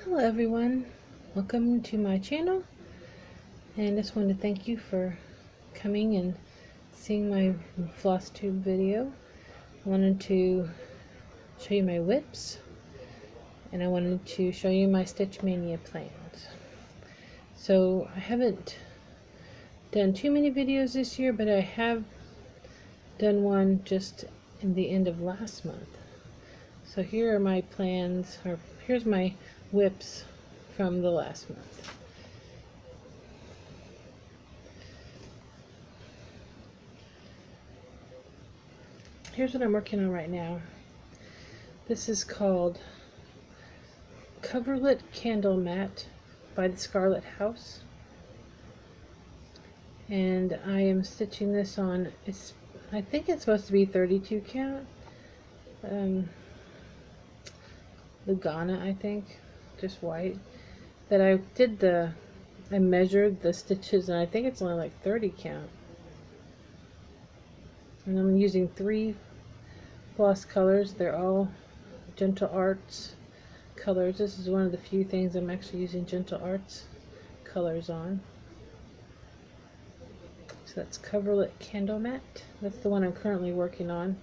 Hello everyone, welcome to my channel, and I just want to thank you for coming and seeing my Flosstube video. I wanted to show you my whips, and I wanted to show you my Stitch Maynia plans. So I haven't done too many videos this year, but I have done one just in the end of last month. So here are my plans, or here's my whips from the last month. Here's what I'm working on right now. This is called Coverlet Candle Mat by the Scarlet House, and I am stitching this on, I think it's supposed to be 32 count, Lugana, I think, just white. That I measured the stitches, and I think it's only like 30 count. And I'm using 3 floss colors. They're all Gentle Arts colors. This is one of the few things I'm actually using Gentle Arts colors on. So that's Coverlet Candle Mat. That's the one I'm currently working on.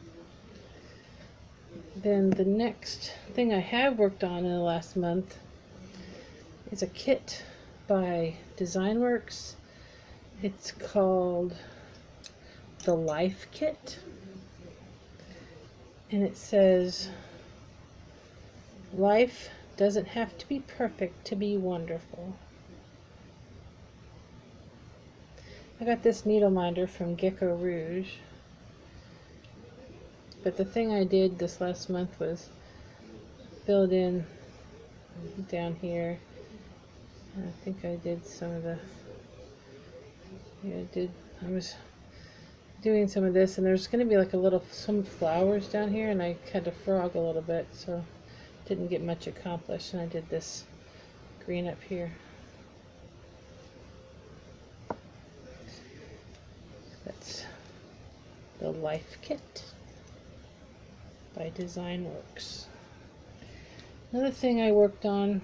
Then the next thing I have worked on in the last month is a kit by Designworks. It's called the Life Kit, and it says, life doesn't have to be perfect to be wonderful. I got this needle minder from Gecko Rouge, but the thing I did this last month was filled in down here. And I think I did some of the, I was doing some of this, and there's going to be like some flowers down here, and I had to frog a little bit, so didn't get much accomplished. And I did this green up here. That's the Life Kit by Designworks. Another thing I worked on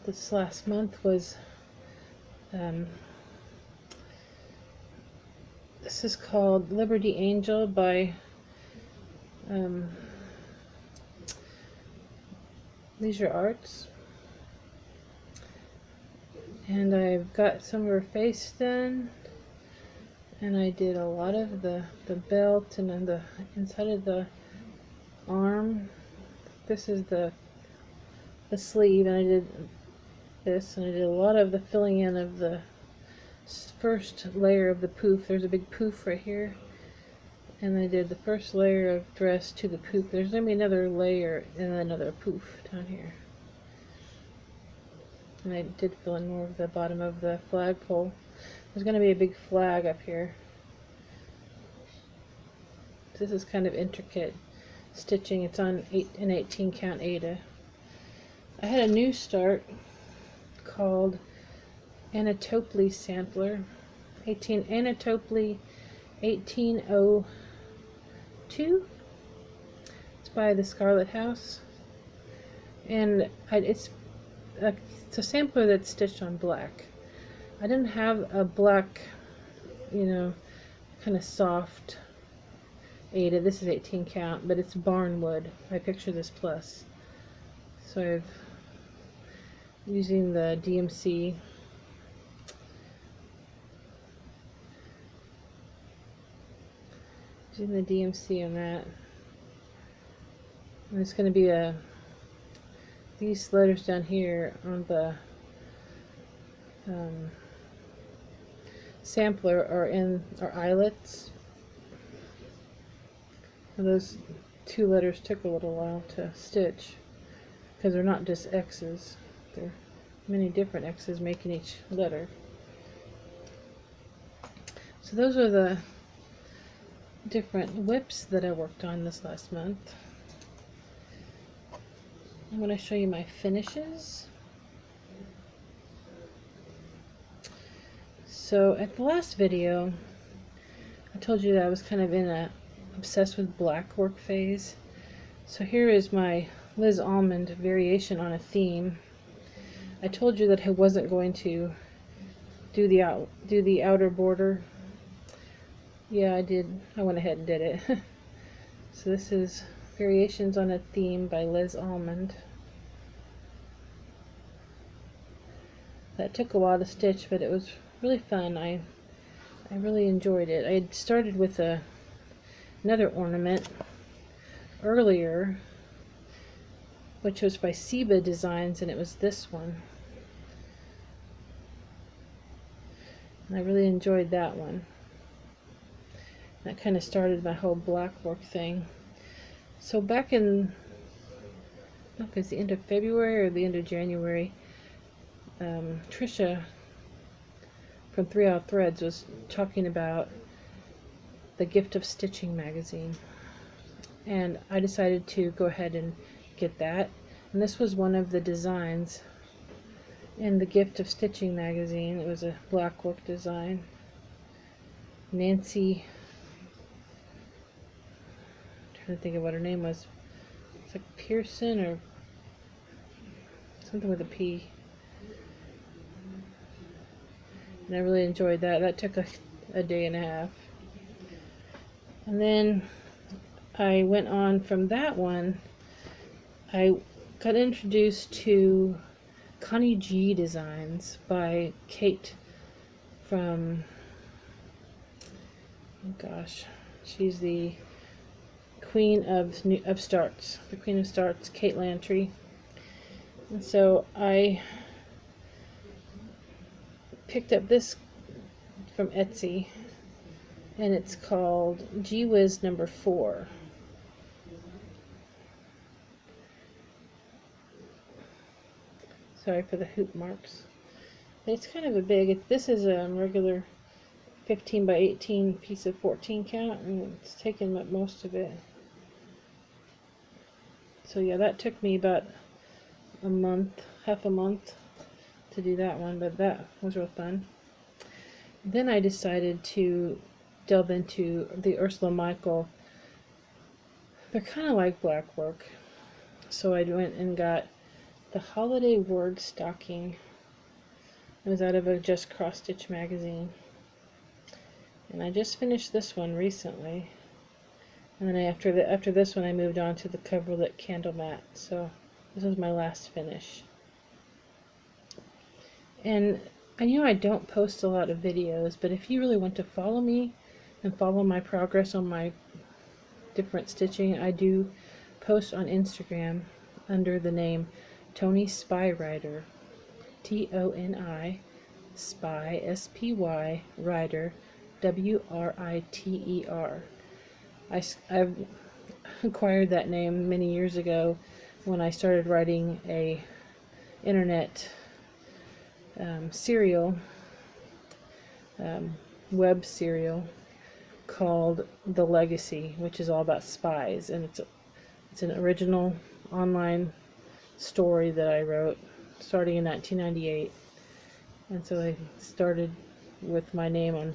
this last month was this is called Liberty Angel by Leisure Arts, and I've got some of her face done, and I did a lot of the belt, and then the inside of the arm. This is the sleeve, and I did this, and I did a lot of the filling in of the first layer of the poof. There's a big poof right here, and I did the first layer of dress to the poof. There's going to be another layer and another poof down here. And I did fill in more of the bottom of the flagpole. There's going to be a big flag up here. This is kind of intricate stitching. It's on an 18 count Aida. I had a new start called Anatoly Sampler, Anatoly 1802. It's by the Scarlet House, and it's a sampler that's stitched on black. I didn't have a black, kind of soft Aida. This is 18 count, but it's barnwood. I picture this plus. So I've using the DMC. Using the DMC on that. And it's going to be these letters down here on the sampler are eyelets. And those 2 letters took a little while to stitch, because they're not just X's. There are many different X's making each letter. So those are the different whips that I worked on this last month. I'm going to show you my finishes. So at the last video, I told you that I was kind of in a obsessed with black work phase. So here is my Liz Almond variation on a theme. I told you that I wasn't going to do the outer border. Yeah, I did. I went ahead and did it. So this is Variations on a Theme by Liz Almond. That took a while to stitch, but it was really fun. I really enjoyed it. I had started with another ornament earlier, which was by Seba Designs, and it was this one. And I really enjoyed that one. That kind of started my whole black work thing. So back in, I don't know if it's the end of February or the end of January, Trisha from 3 Out Threads was talking about the Gift of Stitching magazine, and I decided to go ahead and get that. And this was one of the designs in the Gift of Stitching magazine. It was a black work design. Nancy, I'm trying to think of what her name was. It's like Pearson or something with a P. And I really enjoyed that. That took a day and a half. And then I went on from that one. I got introduced to Connie G Designs by Kate from, oh gosh, she's the Queen of Starts. The Queen of Starts, Kate Lantry. And so I picked up this from Etsy, and it's called Gee Whiz number 4. Sorry for the hoop marks. It's kind of a big, this is a regular 15 by 18 piece of 14 count, and it's taken up most of it. So yeah, that took me about a month, half a month to do that one, but that was real fun. Then I decided to delve into the Ursula Michael. They're kind of like black work. So I went and got the Holiday Word Stocking. It was out of a Just Cross Stitch magazine. And I just finished this one recently. And then after this one I moved on to the Coverlet Candle Mat. So this was my last finish. And I know I don't post a lot of videos, but if you really want to follow me and follow my progress on my different stitching, I do post on Instagram under the name Toni Spy Writer, Toni Spy, S-P-Y, Writer, W-R-I-T-E-R. I've acquired that name many years ago when I started writing a internet serial, web serial called The Legacy, which is all about spies, and it's an original online story that I wrote starting in 1998. And so I started with my name on,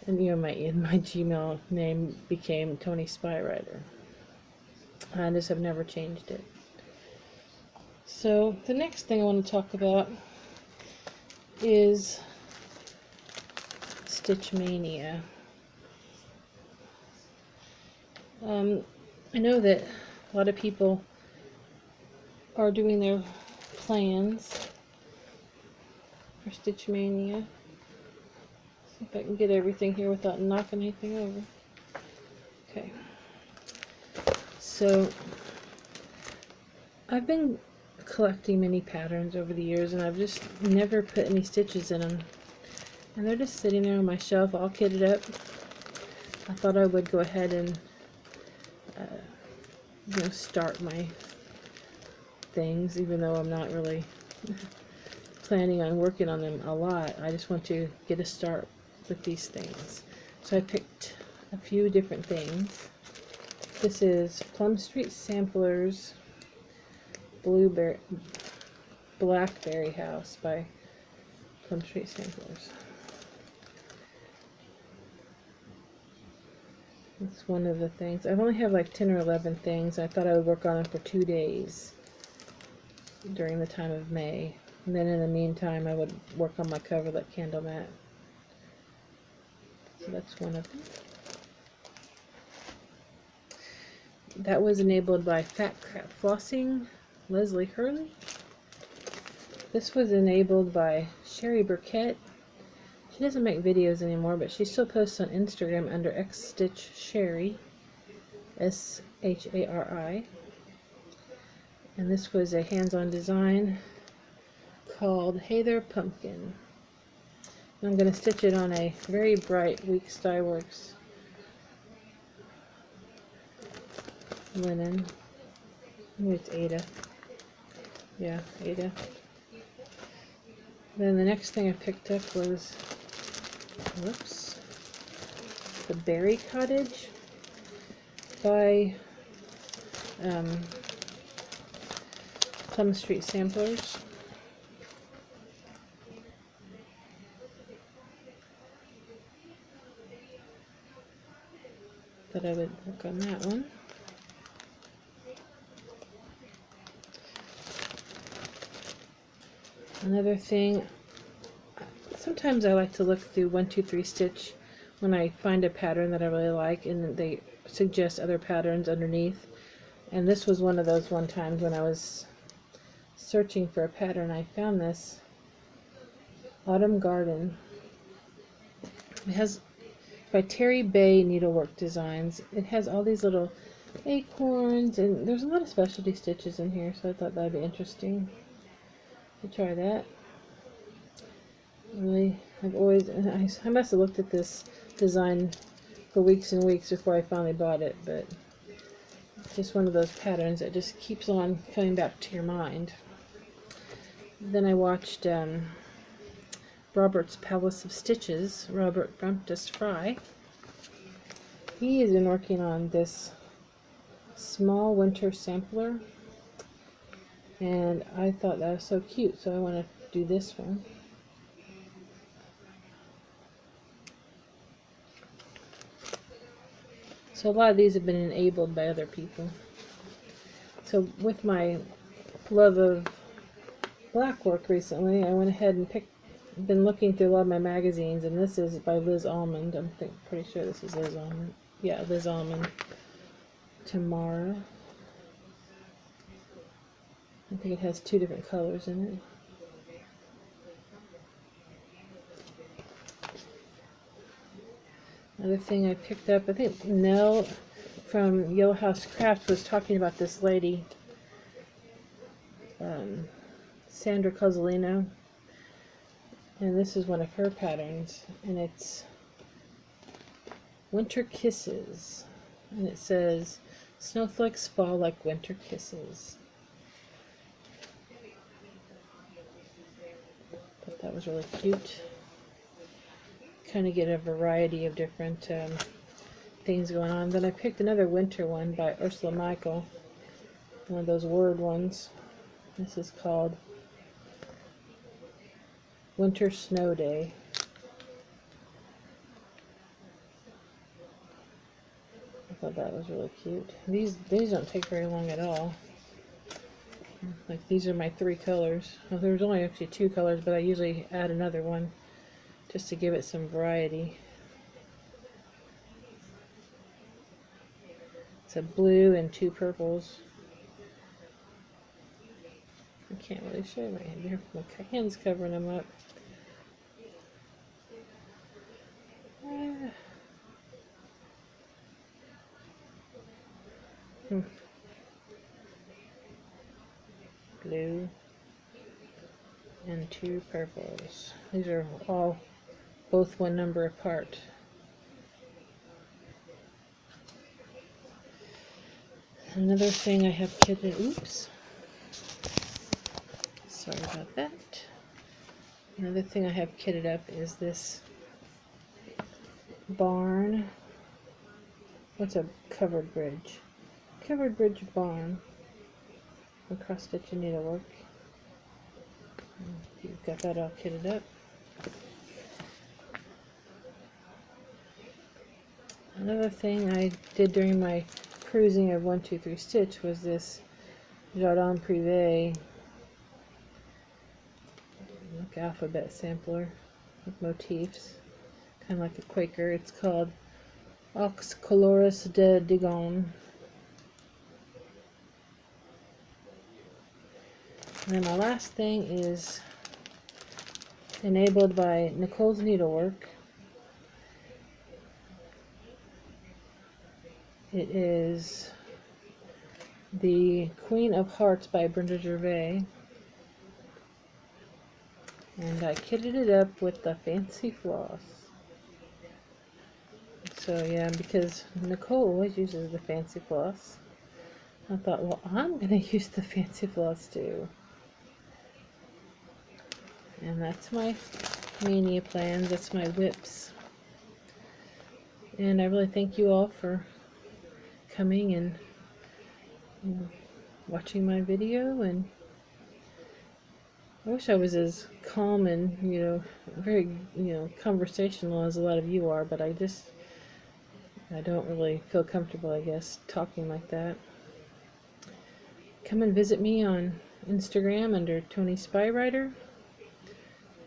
and my Gmail name became Toni Spy Writer. I just have never changed it. So the next thing I want to talk about is Stitch Maynia. I know that a lot of people are doing their plans for Stitch Maynia. See if I can get everything here without knocking anything over. Okay. So I've been collecting many patterns over the years, and I've just never put any stitches in them. And they're just sitting there on my shelf all kitted up. I thought I would go ahead and start my things, even though I'm not really planning on working on them a lot. I just want to get a start with these things. So I picked a few different things. This is Plum Street Samplers Blackberry House by Plum Street Samplers. That's one of the things. I've only have like 10 or 11 things. I thought I would work on them for 2 days during the time of May. And then in the meantime, I would work on my coverlet candle mat. So that's one of them. That was enabled by Fat Crap Flossing, Leslie Hurley. This was enabled by Sherry Burkett. She doesn't make videos anymore, but she still posts on Instagram under X-Stitch Sherry, S-H-A-R-I. And this was a hands-on design called Hey There Pumpkin. And I'm going to stitch it on a very bright Weeks Dye Works linen. Maybe it's Ada. Yeah, Ada. Then the next thing I picked up was, whoops, the Berry Cottage by Plum Street Samplers. Thought I would work on that one. Another thing, sometimes I like to look through 1, 2, 3 Stitch when I find a pattern that I really like, and they suggest other patterns underneath. And this was one of those one times when I was searching for a pattern. I found this Autumn Garden. It has by Terry Bay Needlework Designs. It has all these little acorns, and there's a lot of specialty stitches in here, so I thought that'd be interesting to try that. Really, I've always, I must have looked at this design for weeks and weeks before I finally bought it, but it's just one of those patterns that just keeps on coming back to your mind. Then I watched Robert's Palace of Stitches, Robert Brumptus Fry. He has been working on this small winter sampler, and I thought that was so cute, so I want to do this one. So a lot of these have been enabled by other people. So with my love of black work recently, I went ahead and been looking through a lot of my magazines, and this is by Liz Almond. I'm pretty sure this is Liz Almond. Yeah, Liz Almond. Tomorrow. I think it has 2 different colors in it. Another thing I picked up, I think Nell from Yellow House Craft was talking about this lady, Sandra Cozzolino, and this is one of her patterns, and it's Winter Kisses, and it says, snowflakes fall like winter kisses. Thought that was really cute. Kind of get a variety of different things going on. Then I picked another winter one by Ursula Michael, one of those word ones. This is called Winter Snow Day. I thought that was really cute. These don't take very long at all. Like, these are my 3 colors. Well, there's only actually 2 colors, but I usually add another one just to give it some variety. It's a blue and 2 purples. I can't really show my hand here. My hand's covering them up. Blue and 2 purples. These are all both 1 number apart. Another thing I have kitted, oops, sorry about that. Another thing I have kitted up is this barn. What's a covered bridge? Covered bridge barn. Cross stitch and needlework. You've got that all kitted up. Another thing I did during my cruising of 123 Stitch was this Jardin Privé like alphabet sampler with motifs, kind of like a Quaker. It's called Aux Colores de Dijon. And then my last thing is enabled by Nicole's Needlework. It is the Queen of Hearts by Brenda Gervais. And I kitted it up with the fancy floss. So yeah, because Nicole always uses the fancy floss, I thought, well, I'm going to use the fancy floss too. And that's my Maynia plans. That's my whips. And I really thank you all for coming and watching my video. And I wish I was as calm and, very, conversational as a lot of you are, but I don't really feel comfortable, I guess, talking like that. Come and visit me on Instagram under Tony Spywriter.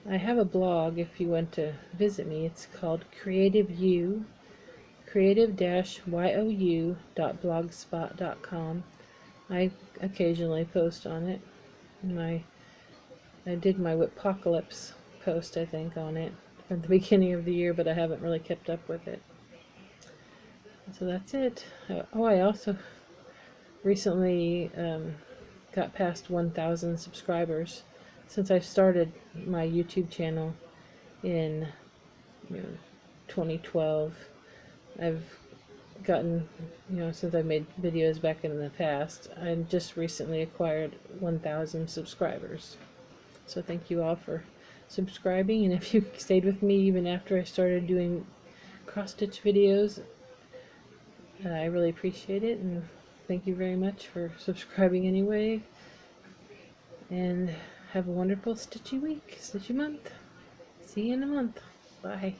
I have a blog if you want to visit me. It's called creative-you.blogspot.com. I occasionally post on it. I did my Whipocalypse post, I think, on it at the beginning of the year, but I haven't really kept up with it. So that's it. I also recently got past 1,000 subscribers. Since I started my YouTube channel in 2012, I've gotten, since I made videos back in the past, I just recently acquired 1,000 subscribers. So thank you all for subscribing, and if you stayed with me even after I started doing cross-stitch videos, I really appreciate it, and thank you very much for subscribing anyway. And have a wonderful stitchy week, stitchy month. See you in a month. Bye.